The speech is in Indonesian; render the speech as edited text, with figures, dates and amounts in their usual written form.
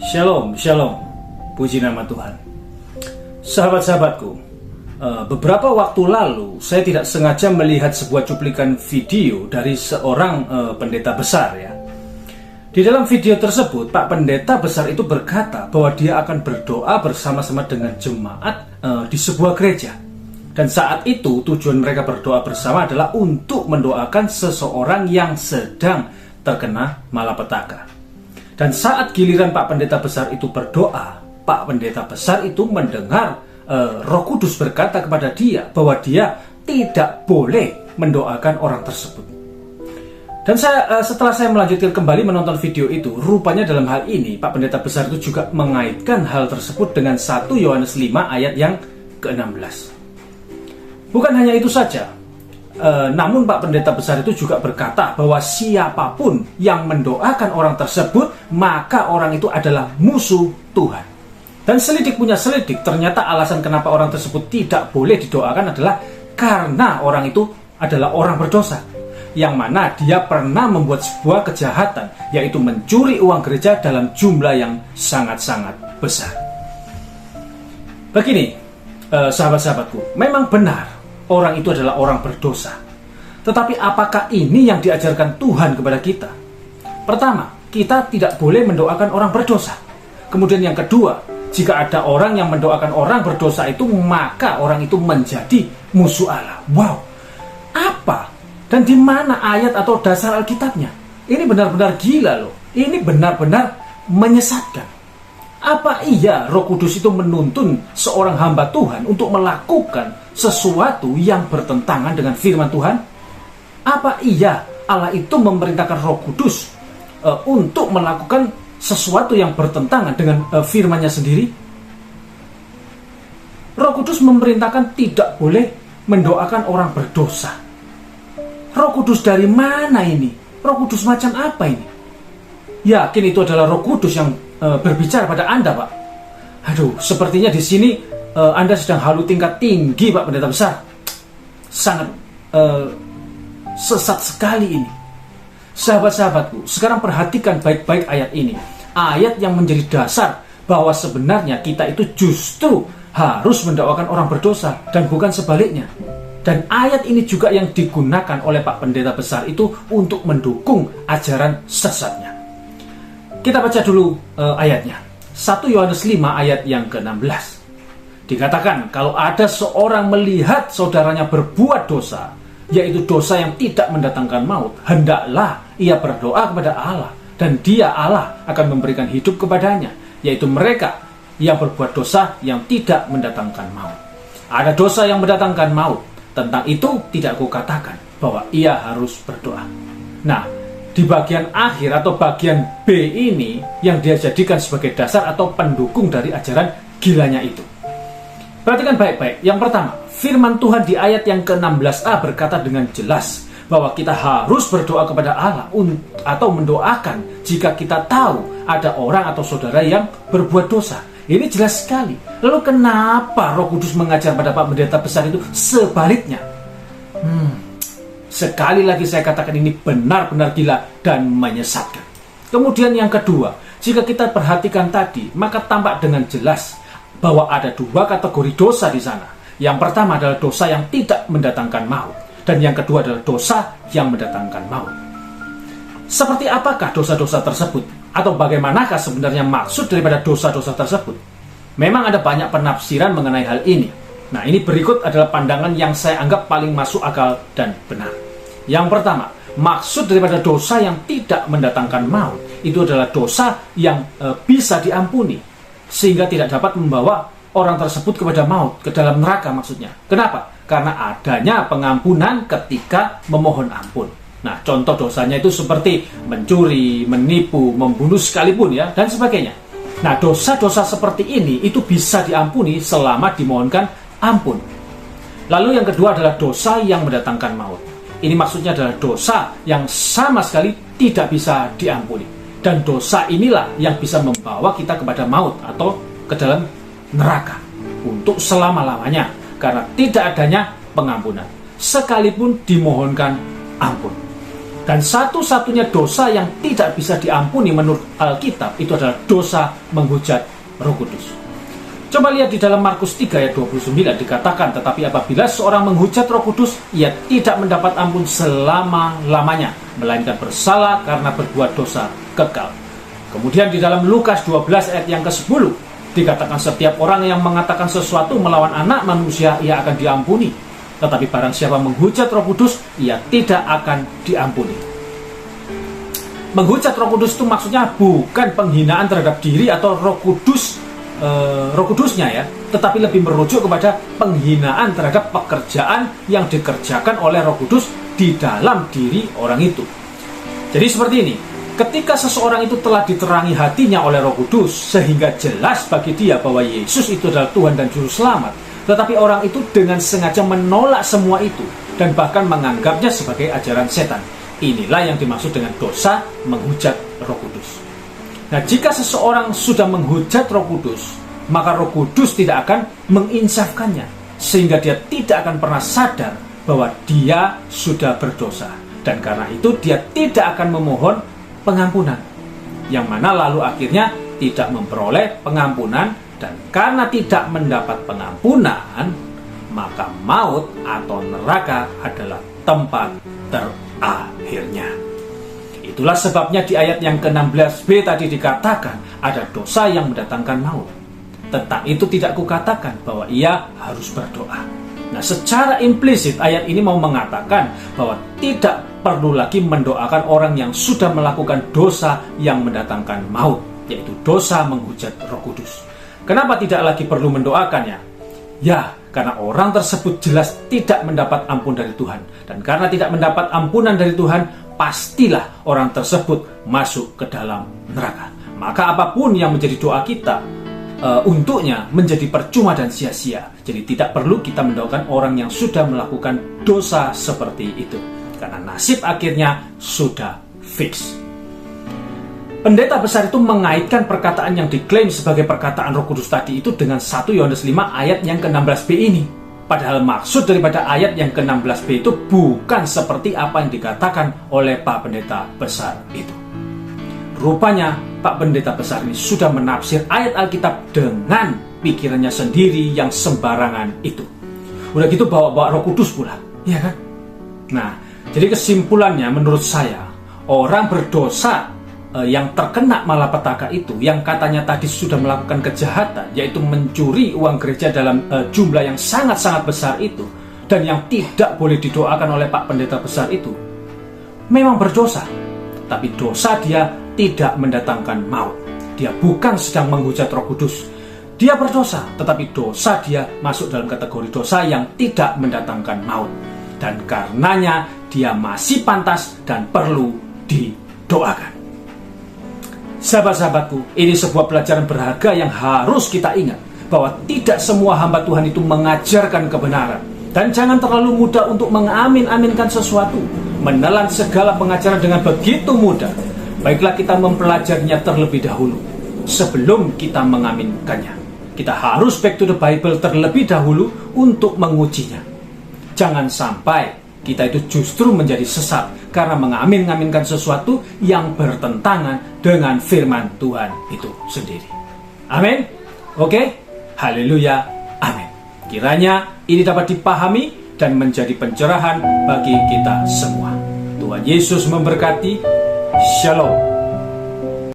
Shalom, shalom. Puji nama Tuhan. Sahabat-sahabatku, beberapa waktu lalu saya tidak sengaja melihat sebuah cuplikan video dari seorang pendeta besar ya. Di dalam video tersebut, Pak Pendeta besar itu berkata bahwa dia akan berdoa bersama-sama dengan jemaat di sebuah gereja. Dan saat itu tujuan mereka berdoa bersama adalah untuk mendoakan seseorang yang sedang terkena malapetaka. Dan saat giliran Pak Pendeta besar itu berdoa, Pak Pendeta besar itu mendengar Roh Kudus berkata kepada dia bahwa dia tidak boleh mendoakan orang tersebut. Dan setelah saya melanjutkan kembali menonton video itu, rupanya dalam hal ini Pak Pendeta besar itu juga mengaitkan hal tersebut dengan 1 Yohanes 5 ayat yang ke-16. Bukan hanya itu saja, namun Pak Pendeta besar itu juga berkata bahwa siapapun yang mendoakan orang tersebut, maka orang itu adalah musuh Tuhan. Dan selidik punya selidik, ternyata alasan kenapa orang tersebut tidak boleh didoakan adalah karena orang itu adalah orang berdosa, yang mana dia pernah membuat sebuah kejahatan, yaitu mencuri uang gereja dalam jumlah yang sangat-sangat besar. Begini, sahabat-sahabatku, memang benar orang itu adalah orang berdosa. Tetapi apakah ini yang diajarkan Tuhan kepada kita? Pertama, kita tidak boleh mendoakan orang berdosa. Kemudian yang kedua, jika ada orang yang mendoakan orang berdosa itu, maka orang itu menjadi musuh Allah. Wow, apa? Dan di mana ayat atau dasar Alkitabnya? Ini benar-benar gila loh. Ini benar-benar menyesatkan. Apa iya Roh Kudus itu menuntun seorang hamba Tuhan untuk melakukan sesuatu yang bertentangan dengan firman Tuhan? Apa iya Allah itu memerintahkan Roh Kudus untuk melakukan sesuatu yang bertentangan dengan firman-Nya sendiri? Roh Kudus memerintahkan tidak boleh mendoakan orang berdosa. Roh Kudus dari mana ini? Roh Kudus macam apa ini? Yakin itu adalah Roh Kudus yang berbicara pada Anda, Pak? Aduh, sepertinya di sini Anda sedang halu tingkat tinggi, Pak Pendeta besar. Sangat sesat sekali ini. Sahabat-sahabatku, sekarang perhatikan baik-baik ayat ini. Ayat yang menjadi dasar bahwa sebenarnya kita itu justru harus mendoakan orang berdosa dan bukan sebaliknya. Dan ayat ini juga yang digunakan oleh Pak Pendeta besar itu untuk mendukung ajaran sesatnya. Kita baca dulu ayatnya. 1 Yohanes 5 ayat yang ke-16. Dikatakan, kalau ada seorang melihat saudaranya berbuat dosa, yaitu dosa yang tidak mendatangkan maut, hendaklah ia berdoa kepada Allah, dan dia Allah akan memberikan hidup kepadanya, yaitu mereka yang berbuat dosa yang tidak mendatangkan maut. Ada dosa yang mendatangkan maut. Tentang itu tidak aku katakan bahwa ia harus berdoa. Nah, di bagian akhir atau bagian B ini yang dia jadikan sebagai dasar atau pendukung dari ajaran gilanya itu. Perhatikan baik-baik. Yang pertama, firman Tuhan di ayat yang ke-16a berkata dengan jelas bahwa kita harus berdoa kepada Allah atau mendoakan jika kita tahu ada orang atau saudara yang berbuat dosa. Ini jelas sekali. Lalu kenapa Roh Kudus mengajar pada Pak Pendeta besar itu sebaliknya? Sekali lagi saya katakan ini benar-benar gila dan menyesatkan. Kemudian yang kedua, jika kita perhatikan tadi, maka tampak dengan jelas bahwa ada dua kategori dosa di sana. Yang pertama adalah dosa yang tidak mendatangkan maut, dan yang kedua adalah dosa yang mendatangkan maut. Seperti apakah dosa-dosa tersebut? Atau bagaimanakah sebenarnya maksud daripada dosa-dosa tersebut? Memang ada banyak penafsiran mengenai hal ini. Nah, ini berikut adalah pandangan yang saya anggap paling masuk akal dan benar. Yang pertama, maksud daripada dosa yang tidak mendatangkan maut itu adalah dosa yang bisa diampuni, sehingga tidak dapat membawa orang tersebut kepada maut, ke dalam neraka maksudnya. Kenapa? Karena adanya pengampunan ketika memohon ampun. Nah, contoh dosanya itu seperti mencuri, menipu, membunuh sekalipun ya, dan sebagainya. Nah, dosa-dosa seperti ini itu bisa diampuni selama dimohonkan ampun. Lalu yang kedua adalah dosa yang mendatangkan maut. Ini maksudnya adalah dosa yang sama sekali tidak bisa diampuni. Dan dosa inilah yang bisa membawa kita kepada maut atau ke dalam neraka untuk selama-lamanya, karena tidak adanya pengampunan sekalipun dimohonkan ampun. Dan satu-satunya dosa yang tidak bisa diampuni menurut Alkitab itu adalah dosa menghujat Roh Kudus. Coba lihat di dalam Markus 3 ayat 29 dikatakan, tetapi apabila seorang menghujat Roh Kudus, ia tidak mendapat ampun selama-lamanya, melainkan bersalah karena berbuat dosa kekal. Kemudian di dalam Lukas 12 ayat yang ke-10 dikatakan, setiap orang yang mengatakan sesuatu melawan anak manusia, ia akan diampuni. Tetapi barang siapa menghujat Roh Kudus, ia tidak akan diampuni. Menghujat Roh Kudus itu maksudnya bukan penghinaan terhadap diri atau Roh Kudusnya ya, tetapi lebih merujuk kepada penghinaan terhadap pekerjaan yang dikerjakan oleh Roh Kudus di dalam diri orang itu. Jadi seperti ini, ketika seseorang itu telah diterangi hatinya oleh Roh Kudus sehingga jelas bagi dia bahwa Yesus itu adalah Tuhan dan Juru Selamat, tetapi orang itu dengan sengaja menolak semua itu dan bahkan menganggapnya sebagai ajaran setan. Inilah yang dimaksud dengan dosa menghujat Roh Kudus. Nah, jika seseorang sudah menghujat Roh Kudus, maka Roh Kudus tidak akan menginsafkannya, sehingga dia tidak akan pernah sadar bahwa dia sudah berdosa. Dan karena itu dia tidak akan memohon pengampunan, yang mana lalu akhirnya tidak memperoleh pengampunan. Dan karena tidak mendapat pengampunan, maka maut atau neraka adalah tempat terakhirnya. Itulah sebabnya di ayat yang ke-16b tadi dikatakan ada dosa yang mendatangkan maut. Tentang itu tidak kukatakan bahwa ia harus berdoa. Nah, secara implisit ayat ini mau mengatakan bahwa tidak perlu lagi mendoakan orang yang sudah melakukan dosa yang mendatangkan maut, yaitu dosa menghujat Roh Kudus. Kenapa tidak lagi perlu mendoakannya? Ya, karena orang tersebut jelas tidak mendapat ampun dari Tuhan. Dan karena tidak mendapat ampunan dari Tuhan, pastilah orang tersebut masuk ke dalam neraka. Maka apapun yang menjadi doa kita untuknya menjadi percuma dan sia-sia. Jadi tidak perlu kita mendoakan orang yang sudah melakukan dosa seperti itu, karena nasib akhirnya sudah fix. Pendeta besar itu mengaitkan perkataan yang diklaim sebagai perkataan Roh Kudus tadi itu dengan 1 Yohanes 5 ayat yang ke-16b ini. Padahal maksud daripada ayat yang ke-16b itu bukan seperti apa yang dikatakan oleh Pak Pendeta besar itu. Rupanya Pak Pendeta besar ini sudah menafsir ayat Alkitab dengan pikirannya sendiri yang sembarangan itu. Udah gitu bawa-bawa Roh Kudus pula, ya kan? Nah, jadi kesimpulannya menurut saya, orang berdosa yang terkena malapetaka itu, yang katanya tadi sudah melakukan kejahatan, yaitu mencuri uang gereja dalam jumlah yang sangat-sangat besar itu, dan yang tidak boleh didoakan oleh Pak Pendeta besar itu, memang berdosa. Tapi dosa dia tidak mendatangkan maut. Dia bukan sedang menghujat Roh Kudus. Dia berdosa, tetapi dosa dia masuk dalam kategori dosa yang tidak mendatangkan maut. Dan karenanya dia masih pantas dan perlu didoakan. Sahabat-sahabatku, ini sebuah pelajaran berharga yang harus kita ingat, bahwa tidak semua hamba Tuhan itu mengajarkan kebenaran. Dan jangan terlalu mudah untuk mengamin-aminkan sesuatu, menelan segala pengajaran dengan begitu mudah. Baiklah kita mempelajarinya terlebih dahulu sebelum kita mengaminkannya. Kita harus back to the Bible terlebih dahulu untuk mengujinya. Jangan sampai kita itu justru menjadi sesat karena mengamin-aminkan sesuatu yang bertentangan dengan firman Tuhan itu sendiri. Amin. Oke? Haleluya. Amin. Kiranya ini dapat dipahami dan menjadi pencerahan bagi kita semua. Tuhan Yesus memberkati. Shalom.